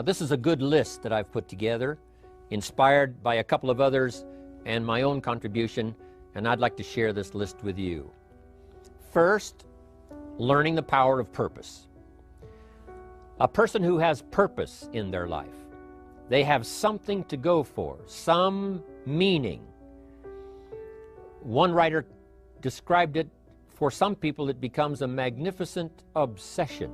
This is a good list that I've put together, inspired by a couple of others and my own contribution, and I'd like to share this list with you. First, learning the power of purpose. A person who has purpose in their life, they have something to go for, some meaning. One writer described it, for some people it becomes a magnificent obsession.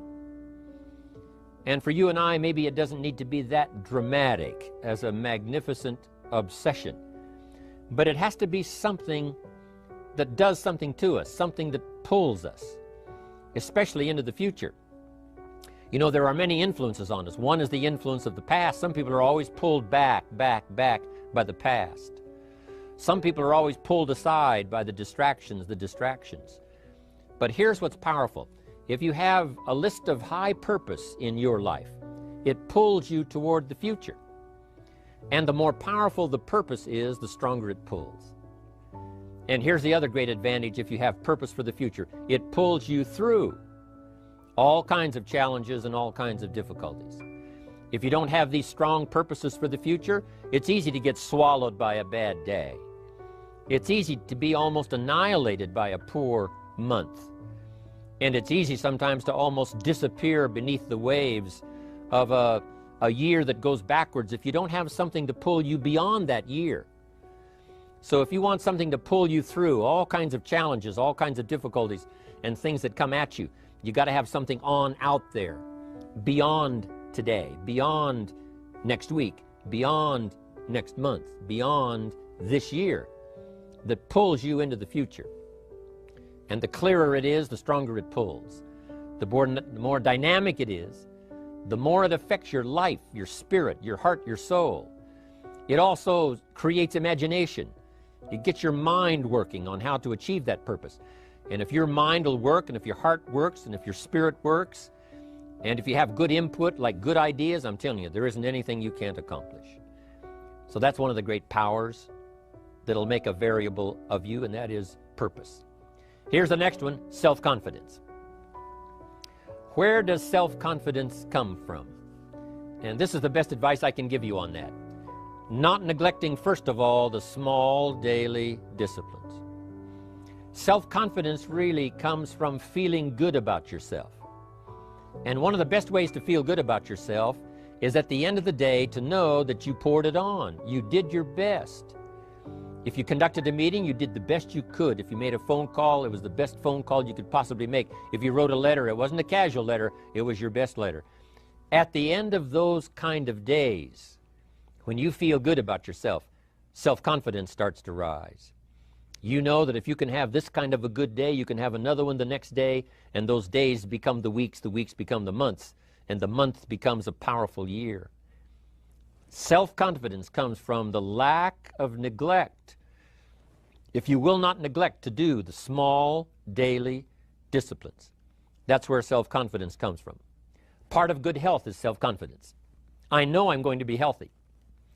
And for you and I, maybe it doesn't need to be that dramatic as a magnificent obsession. But it has to be something that does something to us, something that pulls us, especially into the future. You know, there are many influences on us. One is the influence of the past. Some people are always pulled back by the past. Some people are always pulled aside by the distractions. But here's what's powerful. If you have a list of high purpose in your life, it pulls you toward the future. And the more powerful the purpose is, the stronger it pulls. And here's the other great advantage if you have purpose for the future. It pulls you through all kinds of challenges and all kinds of difficulties. If you don't have these strong purposes for the future, it's easy to get swallowed by a bad day. It's easy to be almost annihilated by a poor month. And it's easy sometimes to almost disappear beneath the waves of a year that goes backwards if you don't have something to pull you beyond that year. So if you want something to pull you through all kinds of challenges, all kinds of difficulties and things that come at you, you got to have something on out there, beyond today, beyond next week, beyond next month, beyond this year, that pulls you into the future. And the clearer it is, the stronger it pulls. The more dynamic it is, the more it affects your life, your spirit, your heart, your soul. It also creates imagination. It gets your mind working on how to achieve that purpose. And if your mind will work, and if your heart works, and if your spirit works, and if you have good input, like good ideas, I'm telling you, there isn't anything you can't accomplish. So that's one of the great powers that'll make a variable of you, and that is purpose. Here's the next one, self-confidence. Where does self-confidence come from? And this is the best advice I can give you on that. Not neglecting, first of all, the small daily disciplines. Self-confidence really comes from feeling good about yourself. And one of the best ways to feel good about yourself is at the end of the day to know that you poured it on. You did your best. If you conducted a meeting, you did the best you could. If you made a phone call, it was the best phone call you could possibly make. If you wrote a letter, it wasn't a casual letter, it was your best letter. At the end of those kind of days, when you feel good about yourself, self-confidence starts to rise. You know that if you can have this kind of a good day, you can have another one the next day, and those days become the weeks become the months, and the month becomes a powerful year. Self-confidence comes from the lack of neglect. If you will not neglect to do the small daily disciplines, that's where self-confidence comes from. Part of good health is self-confidence. I know I'm going to be healthy.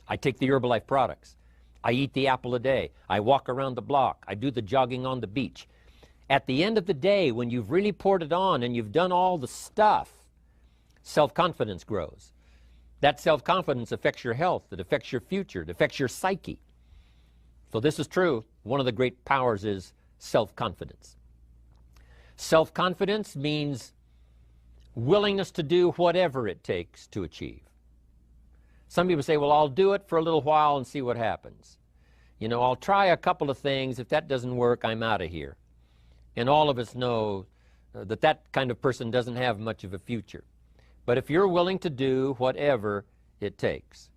I take the Herbalife products. I eat the apple a day. I walk around the block. I do the jogging on the beach. At the end of the day, when you've really poured it on and you've done all the stuff, self-confidence grows. That self-confidence affects your health. It affects your future. It affects your psyche. So this is true. One of the great powers is self-confidence. Self-confidence means willingness to do whatever it takes to achieve. Some people say, well, I'll do it for a little while and see what happens. You know, I'll try a couple of things. If that doesn't work, I'm out of here. And all of us know that that kind of person doesn't have much of a future. But if you're willing to do whatever it takes,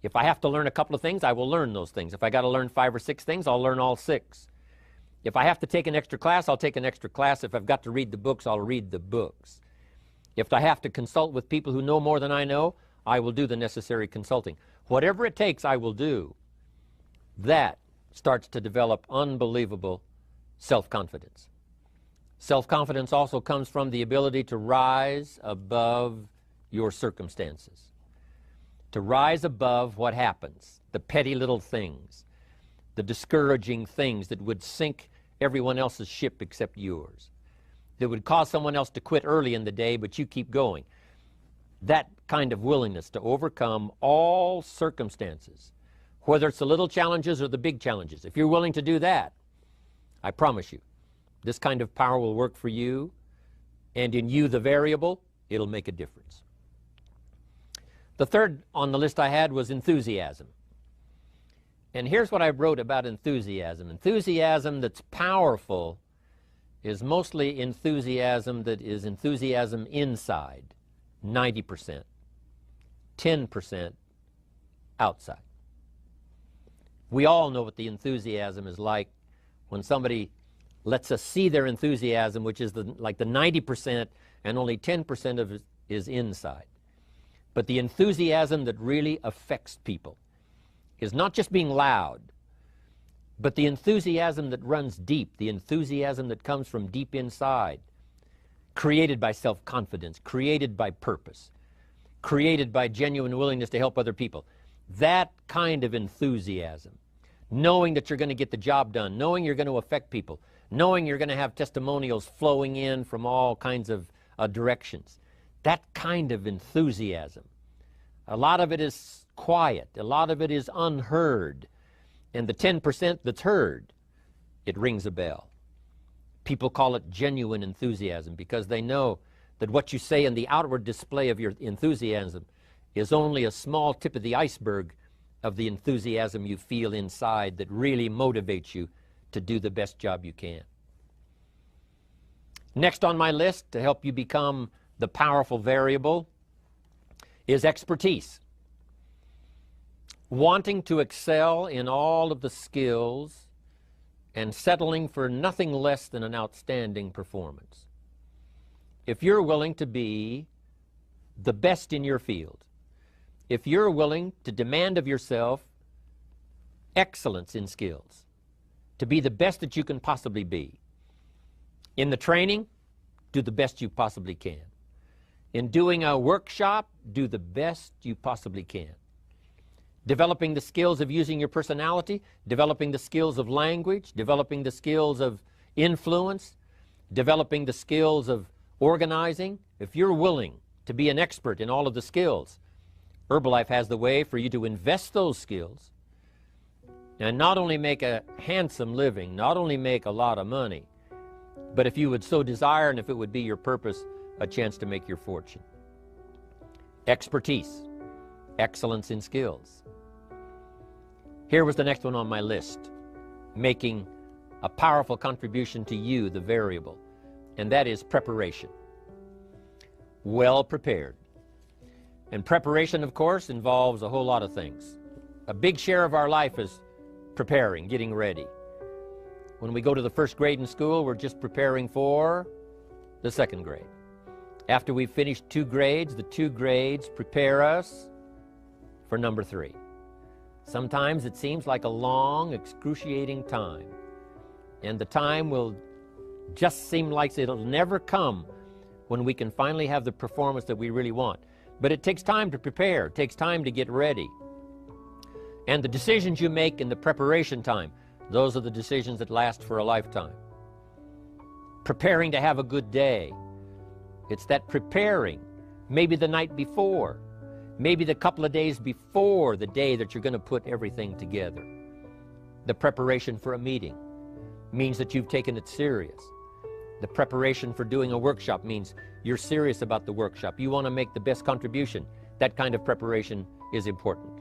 if I have to learn a couple of things, I will learn those things. If I got to learn 5 or 6 things, I'll learn all 6. If I have to take an extra class, I'll take an extra class. If I've got to read the books, I'll read the books. If I have to consult with people who know more than I know, I will do the necessary consulting. Whatever it takes, I will do. That starts to develop unbelievable self-confidence. Self-confidence also comes from the ability to rise above your circumstances, to rise above what happens, the petty little things, the discouraging things that would sink everyone else's ship except yours, that would cause someone else to quit early in the day, but you keep going. that kind of willingness to overcome all circumstances, whether it's the little challenges or the big challenges. If you're willing to do that, I promise you, this kind of power will work for you, and in you, the variable, it'll make a difference. The third on the list I had was enthusiasm. And here's what I wrote about enthusiasm. Enthusiasm that's powerful is mostly enthusiasm that is enthusiasm inside, 90%, 10% outside. We all know what the enthusiasm is like when somebody lets us see their enthusiasm, which is like the 90%, and only 10% of it is inside. But the enthusiasm that really affects people is not just being loud, but the enthusiasm that runs deep, the enthusiasm that comes from deep inside, created by self-confidence, created by purpose, created by genuine willingness to help other people. That kind of enthusiasm, knowing that you're going to get the job done, knowing you're going to affect people, knowing you're going to have testimonials flowing in from all kinds of directions. That kind of enthusiasm. A lot of it is quiet. A lot of it is unheard. And the 10% that's heard, it rings a bell. People call it genuine enthusiasm because they know that what you say in the outward display of your enthusiasm is only a small tip of the iceberg of the enthusiasm you feel inside that really motivates you to do the best job you can. Next on my list to help you become the powerful variable is expertise. Wanting to excel in all of the skills and settling for nothing less than an outstanding performance. If you're willing to be the best in your field, if you're willing to demand of yourself excellence in skills, to be the best that you can possibly be, in the training, do the best you possibly can. In doing a workshop, do the best you possibly can. Developing the skills of using your personality, developing the skills of language, developing the skills of influence, developing the skills of organizing. If you're willing to be an expert in all of the skills, Herbalife has the way for you to invest those skills and not only make a handsome living, not only make a lot of money, but if you would so desire and if it would be your purpose, a chance to make your fortune. Expertise, excellence in skills. Here was the next one on my list, making a powerful contribution to you, the variable, and that is preparation. Well prepared. And preparation, of course, involves a whole lot of things. A big share of our life is preparing, getting ready. When we go to the first grade in school, we're just preparing for the second grade. After we've finished 2 grades, the 2 grades prepare us for number 3. Sometimes it seems like a long, excruciating time. And the time will just seem like it'll never come when we can finally have the performance that we really want. But it takes time to prepare. It takes time to get ready. And the decisions you make in the preparation time, those are the decisions that last for a lifetime. Preparing to have a good day. It's that preparing, maybe the night before, maybe the couple of days before the day that you're going to put everything together. The preparation for a meeting means that you've taken it serious. The preparation for doing a workshop means you're serious about the workshop. You want to make the best contribution. That kind of preparation is important.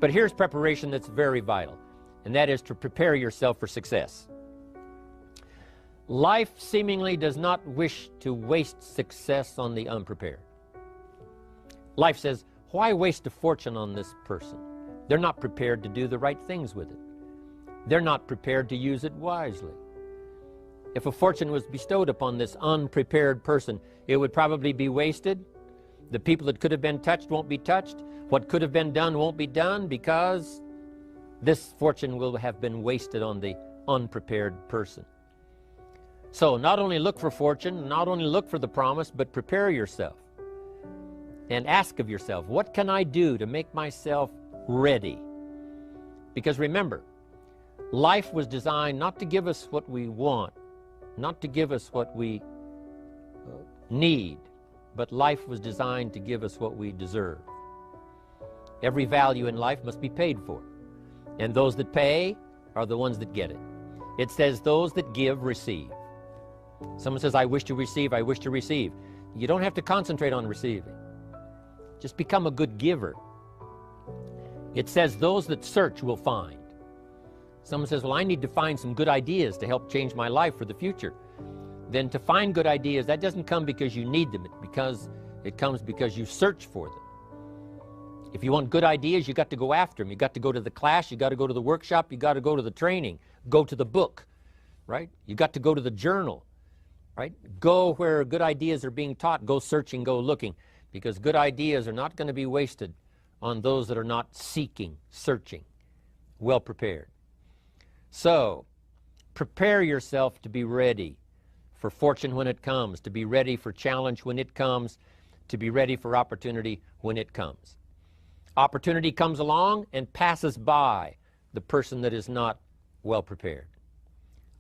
But here's preparation that's very vital, and that is to prepare yourself for success. Life seemingly does not wish to waste success on the unprepared. Life says, why waste a fortune on this person? They're not prepared to do the right things with it. They're not prepared to use it wisely. If a fortune was bestowed upon this unprepared person, it would probably be wasted. The people that could have been touched won't be touched. What could have been done won't be done because this fortune will have been wasted on the unprepared person. So not only look for fortune, not only look for the promise, but prepare yourself and ask of yourself, what can I do to make myself ready? Because remember, life was designed not to give us what we want, not to give us what we need, but life was designed to give us what we deserve. Every value in life must be paid for, and those that pay are the ones that get it. It says those that give receive. Someone says, I wish to receive, I wish to receive. You don't have to concentrate on receiving. Just become a good giver. It says those that search will find. Someone says, well, I need to find some good ideas to help change my life for the future. Then to find good ideas, that doesn't come because you need them. It comes because you search for them. If you want good ideas, you got to go after them. You got to go to the class, you got to go to the workshop, you got to go to the training, go to the book, right? You got to go to the journal, right? Go where good ideas are being taught, go searching, go looking, because good ideas are not going to be wasted on those that are not seeking, searching, well prepared. So, prepare yourself to be ready for fortune when it comes, to be ready for challenge when it comes, to be ready for opportunity when it comes. Opportunity comes along and passes by the person that is not well prepared.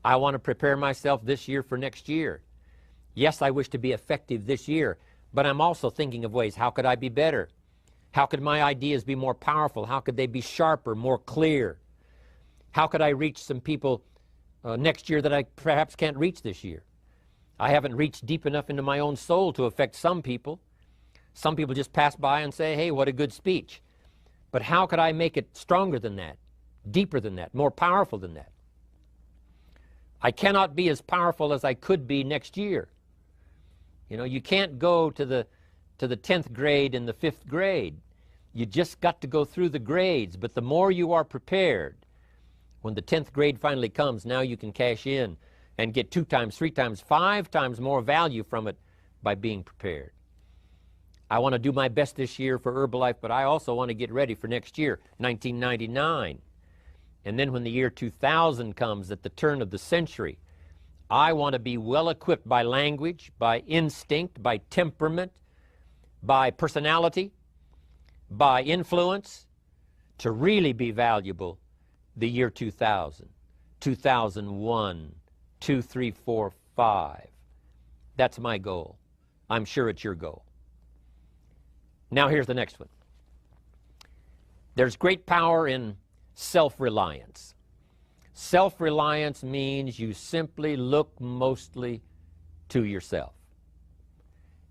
I want to prepare myself this year for next year. Yes, I wish to be effective this year, but I'm also thinking of ways, how could I be better? How could my ideas be more powerful? How could they be sharper, more clear? How could I reach some people next year that I perhaps can't reach this year? I haven't reached deep enough into my own soul to affect some people. Some people just pass by and say, hey, what a good speech. But how could I make it stronger than that, deeper than that, more powerful than that? I cannot be as powerful as I could be next year. You know, you can't go to the 10th grade in the 5th grade. You just got to go through the grades. But the more you are prepared, when the 10th grade finally comes, now you can cash in and get 2 times, 3 times, 5 times more value from it by being prepared. I want to do my best this year for Herbalife, but I also want to get ready for next year, 1999. And then when the year 2000 comes, at the turn of the century, I want to be well equipped by language, by instinct, by temperament, by personality, by influence, to really be valuable the year 2000, 2001, 2, 3, 4, 5. That's my goal. I'm sure it's your goal. Now here's the next one. There's great power in self-reliance. Self-reliance means you simply look mostly to yourself.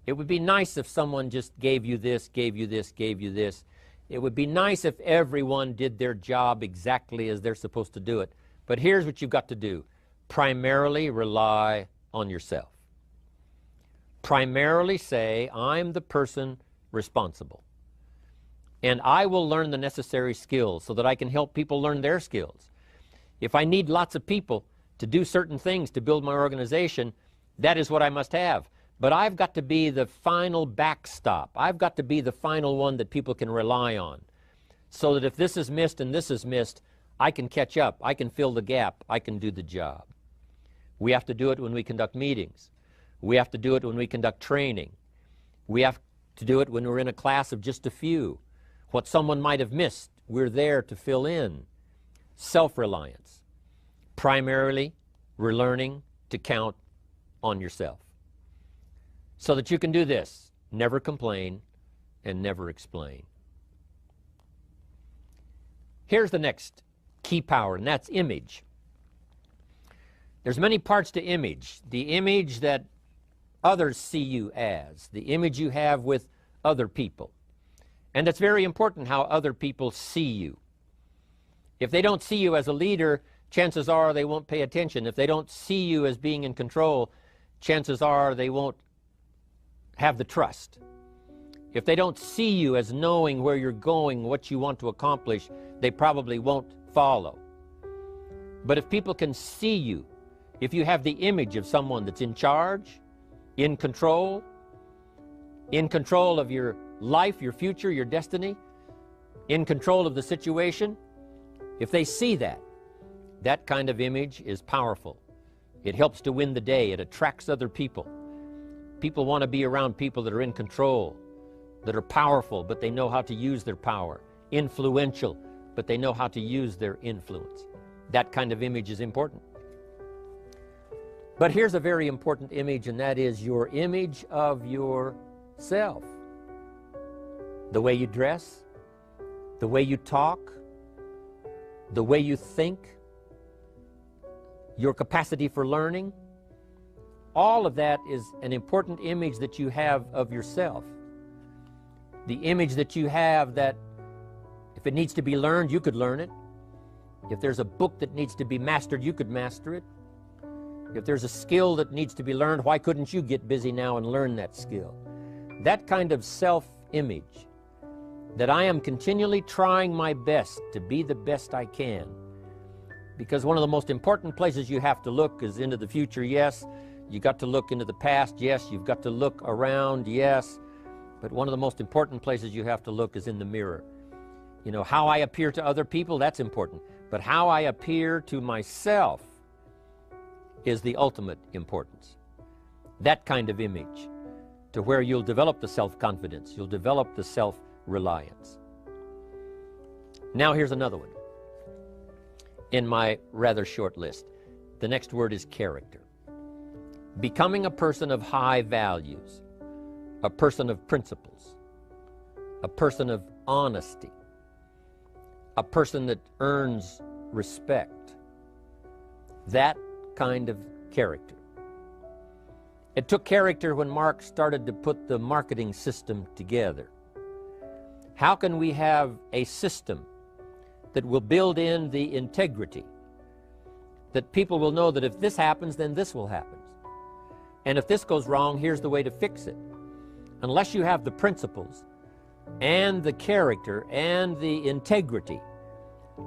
It would be nice if someone just gave you this, gave you this, gave you this. It would be nice if everyone did their job exactly as they're supposed to do it. But here's what you've got to do. Primarily rely on yourself. Primarily say, I'm the person responsible. And I will learn the necessary skills so that I can help people learn their skills. If I need lots of people to do certain things to build my organization, that is what I must have. But I've got to be the final backstop. I've got to be the final one that people can rely on. So that if this is missed and this is missed, I can catch up. I can fill the gap. I can do the job. We have to do it when we conduct meetings. We have to do it when we conduct training. We have to do it when we're in a class of just a few. What someone might have missed, we're there to fill in. Self-reliance. Primarily, we're learning to count on yourself. So that you can do this, never complain and never explain. Here's the next key power, and that's image. There's many parts to image. The image that others see you as, the image you have with other people. And it's very important how other people see you. If they don't see you as a leader, chances are they won't pay attention. If they don't see you as being in control, chances are they won't have the trust. If they don't see you as knowing where you're going, what you want to accomplish, they probably won't follow. But if people can see you, if you have the image of someone that's in charge, in control of your life, your future, your destiny, in control of the situation, if they see that, that kind of image is powerful. It helps to win the day. It attracts other people. People want to be around people that are in control, that are powerful, but they know how to use their power, influential, but they know how to use their influence. That kind of image is important. But here's a very important image, and that is your image of yourself. self. The way you dress, the way you talk, the way you think, your capacity for learning, all of that is an important image that you have of yourself. The image that you have that if it needs to be learned, you could learn it. If there's a book that needs to be mastered, you could master it. If there's a skill that needs to be learned, why couldn't you get busy now and learn that skill? That kind of self-image, that I am continually trying my best to be the best I can. Because one of the most important places you have to look is into the future, yes. You got to look into the past, yes. You've got to look around, yes. But one of the most important places you have to look is in the mirror. You know, how I appear to other people, that's important. But how I appear to myself is the ultimate importance. That kind of image, to where you'll develop the self-confidence, you'll develop the self-reliance. Now here's another one in my rather short list. The next word is character. Becoming a person of high values, a person of principles, a person of honesty, a person that earns respect. That kind of character. It took character when Mark started to put the marketing system together. How can we have a system that will build in the integrity, that people will know that if this happens, then this will happen. And if this goes wrong, here's the way to fix it. Unless you have the principles and the character and the integrity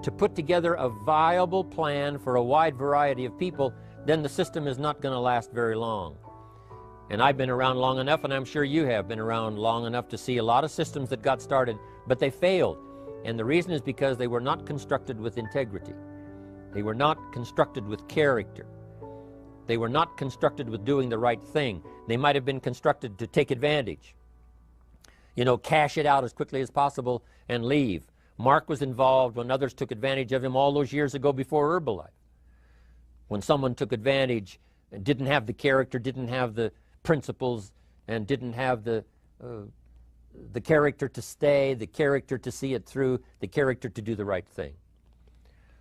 to put together a viable plan for a wide variety of people, then the system is not going to last very long. And I've been around long enough, and I'm sure you have been around long enough to see a lot of systems that got started, but they failed. And the reason is because they were not constructed with integrity. They were not constructed with character. They were not constructed with doing the right thing. They might have been constructed to take advantage. You know, cash it out as quickly as possible and leave. Mark was involved when others took advantage of him all those years ago before Herbalife. When someone took advantage and didn't have the character, didn't have the principles, and didn't have the character to stay, the character to see it through, the character to do the right thing.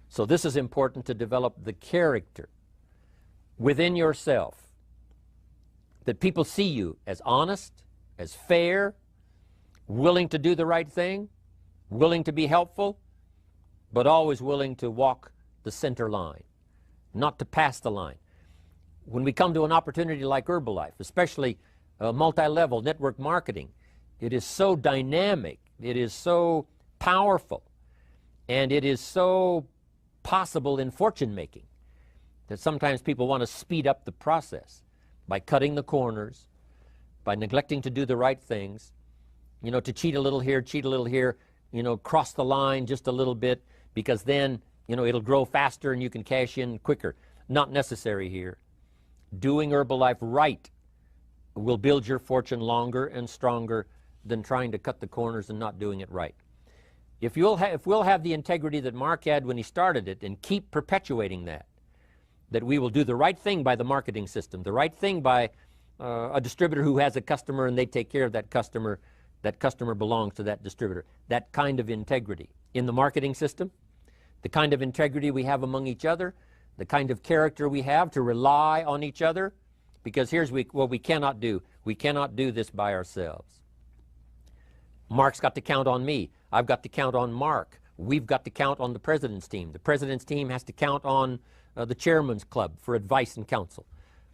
So this is important, to develop the character within yourself, that people see you as honest, as fair, willing to do the right thing, willing to be helpful, but always willing to walk the center line, not to pass the line. When we come to an opportunity like Herbalife, especially multi-level network marketing, it is so dynamic, it is so powerful, and it is so possible in fortune making that sometimes people want to speed up the process by cutting the corners, by neglecting to do the right things, you know, to cheat a little here, you know, cross the line just a little bit, because then, you know, it'll grow faster and you can cash in quicker. Not necessary here. Doing Herbalife right will build your fortune longer and stronger than trying to cut the corners and not doing it right. If we'll have the integrity that Mark had when he started it, and keep perpetuating that we will do the right thing by the marketing system, the right thing by a distributor who has a customer and they take care of that customer belongs to that distributor. That kind of integrity in the marketing system, the kind of integrity we have among each other, the kind of character we have to rely on each other, because here's what we cannot do. We cannot do this by ourselves. Mark's got to count on me. I've got to count on Mark. We've got to count on the president's team. The president's team has to count on the chairman's club for advice and counsel.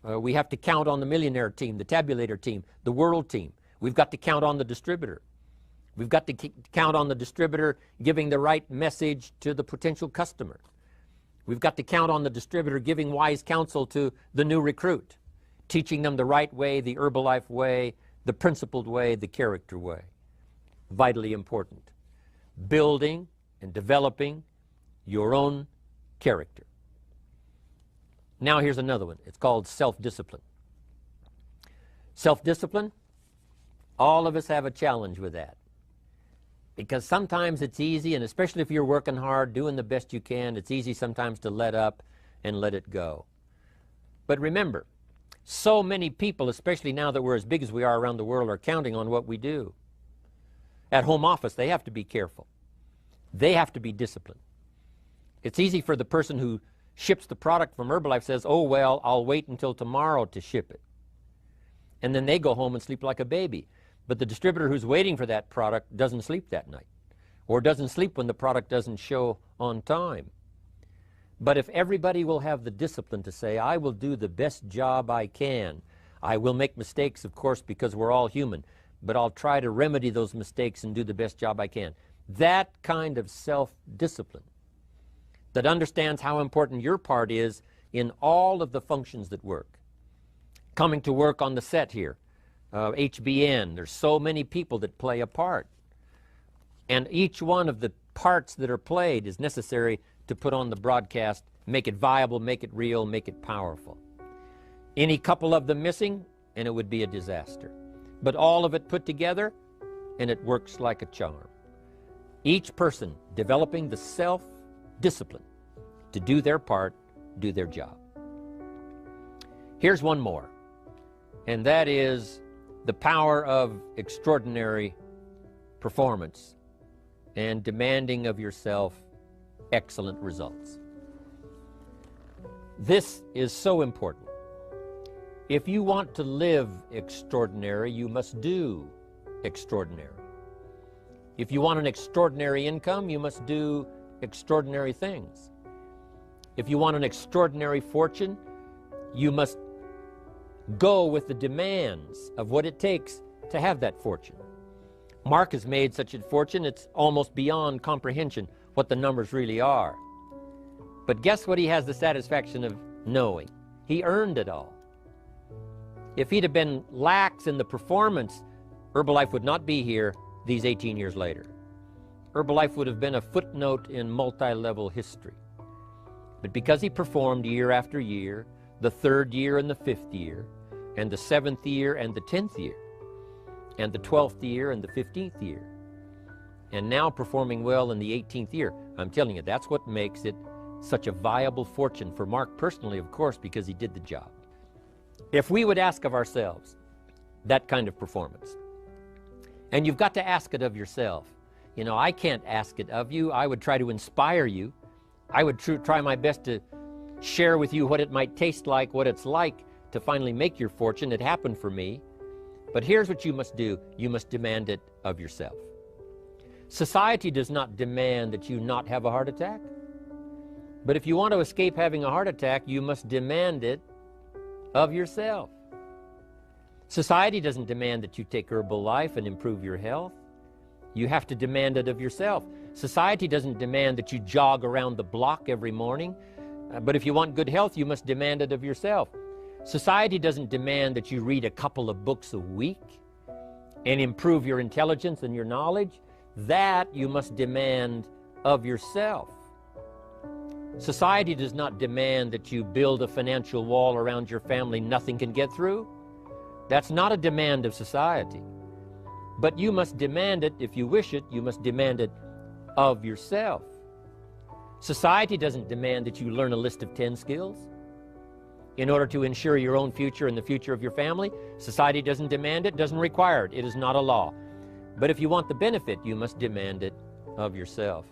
We have to count on the millionaire team, the tabulator team, the world team. We've got to count on the distributor. We've got to count on the distributor giving the right message to the potential customer. We've got to count on the distributor giving wise counsel to the new recruit, teaching them the right way, the Herbalife way, the principled way, the character way. Vitally important. Building and developing your own character. Now here's another one. It's called self-discipline. Self-discipline, all of us have a challenge with that. Because sometimes it's easy, and especially if you're working hard, doing the best you can, it's easy sometimes to let up and let it go. But remember, So many people, especially now that we're as big as we are around the world, are counting on what we do. At home office, they have to be careful. They have to be disciplined. It's easy for the person who ships the product from Herbalife says, oh, well, I'll wait until tomorrow to ship it. And then they go home and sleep like a baby. But the distributor who's waiting for that product doesn't sleep that night, or doesn't sleep when the product doesn't show on time. But if everybody will have the discipline to say, I will do the best job I can. I will make mistakes, of course, because we're all human, but I'll try to remedy those mistakes and do the best job I can. That kind of self-discipline that understands how important your part is in all of the functions that work. Coming to work on the set here, HBN, there's so many people that play a part. And each one of the parts that are played is necessary to put on the broadcast, make it viable, make it real, make it powerful. Any couple of them missing, and it would be a disaster. But all of it put together, and it works like a charm. Each person developing the self-discipline to do their part, do their job. Here's one more, and that is the power of extraordinary performance and demanding of yourself excellent results. This is so important. If you want to live extraordinary, you must do extraordinary. If you want an extraordinary income, you must do extraordinary things. If you want an extraordinary fortune, you must go with the demands of what it takes to have that fortune. Mark has made such a fortune, it's almost beyond comprehension what the numbers really are. But guess what he has the satisfaction of knowing? He earned it all. If he'd have been lax in the performance, Herbalife would not be here these 18 years later. Herbalife would have been a footnote in multi-level history. But because he performed year after year, the 3rd year and the 5th year, and the 7th year and the 10th year, and the 12th year and the 15th year, and now performing well in the 18th year, I'm telling you, that's what makes it such a viable fortune for Mark personally, of course, because he did the job. If we would ask of ourselves that kind of performance, and you've got to ask it of yourself. You know, I can't ask it of you. I would try to inspire you. I would try my best to share with you what it might taste like, what it's like to finally make your fortune. It happened for me. But here's what you must do. You must demand it of yourself. Society does not demand that you not have a heart attack. But if you want to escape having a heart attack, you must demand it of yourself. Society doesn't demand that you take Herbalife and improve your health. You have to demand it of yourself. Society doesn't demand that you jog around the block every morning. But if you want good health, you must demand it of yourself. Society doesn't demand that you read a couple of books a week and improve your intelligence and your knowledge. That you must demand of yourself. Society does not demand that you build a financial wall around your family nothing can get through. That's not a demand of society. But you must demand it, if you wish it, you must demand it of yourself. Society doesn't demand that you learn a list of 10 skills in order to ensure your own future and the future of your family. Society doesn't demand it, doesn't require it. It is not a law. But if you want the benefit, you must demand it of yourself.